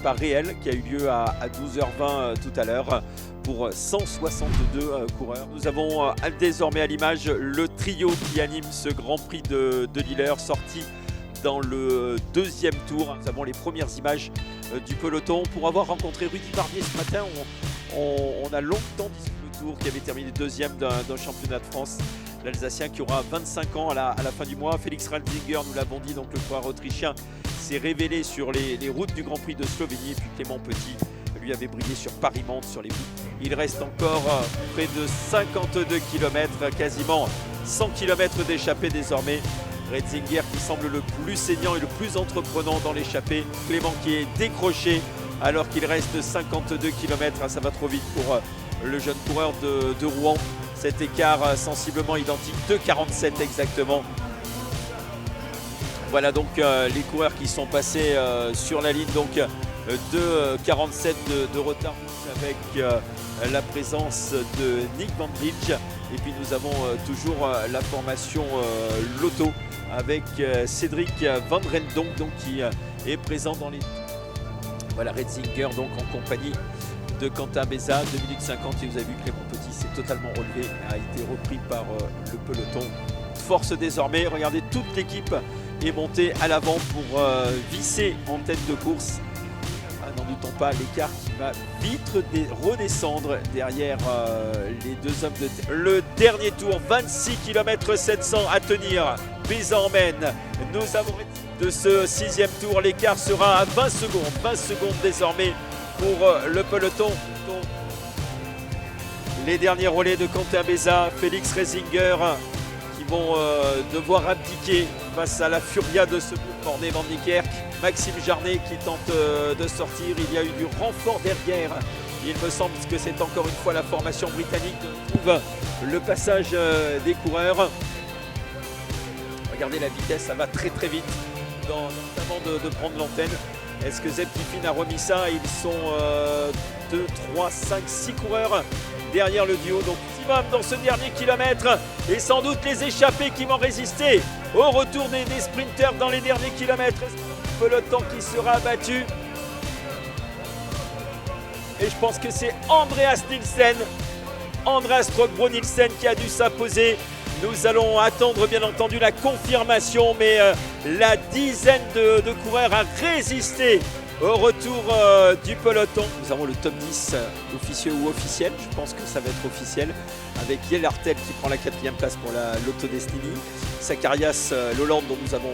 départ réel qui a eu lieu à 12h20 tout à l'heure pour 162 coureurs. Nous avons désormais à l'image le trio qui anime ce Grand Prix de Lillers, sorti dans le deuxième tour. Nous avons les premières images du peloton. Pour avoir rencontré Rudy Barbier ce matin, on a longtemps discuté le tour qui avait terminé deuxième d'un championnat de France. L'Alsacien qui aura 25 ans à la fin du mois. Felix Ratzinger, nous l'avons dit, donc le coureur autrichien, s'est révélé sur les routes du Grand Prix de Slovénie. Et puis Clément Petit, lui, avait brillé sur Paris-Mantes, sur les routes. Il reste encore près de 52 km, quasiment 100 km d'échappée désormais. Ratzinger qui semble le plus saignant et le plus entreprenant dans l'échappée. Clément qui est décroché alors qu'il reste 52 km. Ça va trop vite pour le jeune coureur de Rouen. Cet écart sensiblement identique, 2,47 exactement. Voilà donc les coureurs qui sont passés sur la ligne. Donc 2,47 de retard avec la présence de Nick Van Vliet. Et puis nous avons toujours la formation Lotto avec Cédric Van Rendonk donc, qui est présent dans les... Voilà Ratzinger donc en compagnie de Quentin Béza, 2 minutes 50 et vous avez vu Clément Petit s'est totalement relevé, a été repris par le peloton. Force désormais, regardez toute l'équipe est montée à l'avant pour visser en tête de course. N'en doutons pas, l'écart qui va vite redescendre derrière les deux hommes de le dernier tour, 26 km 700 à tenir. Béza emmène. Nous avons de ce sixième tour, l'écart sera à 20 secondes. 20 secondes désormais pour le peloton. Les derniers relais de Quentin Béza, Felix Ratzinger qui vont devoir abdiquer face à la furia de ce Cornet Van Niekerk. Maxime Jarnet qui tente de sortir, il y a eu du renfort derrière. Il me semble que c'est encore une fois la formation britannique qui trouve le passage des coureurs. Regardez la vitesse, ça va très très vite avant de prendre l'antenne. Est-ce que Zeb Tiffin a remis ça? Ils sont 2, 3, 5, 6 coureurs derrière le duo. Donc maximum dans ce dernier kilomètre et sans doute les échappés qui vont résister au retour des sprinters dans les derniers kilomètres. Peloton qui sera abattu. Et je pense que c'est Andreas Nielsen, Andreas Rockbro Nielsen qui a dû s'imposer. Nous allons attendre bien entendu la confirmation, mais la dizaine de coureurs a résisté au retour du peloton. Nous avons le top 10 officieux ou officiel, je pense que ça va être officiel, avec Yel Artel qui prend la 4e place pour la Lotto Destiny, Zacharias Lolland dont nous avons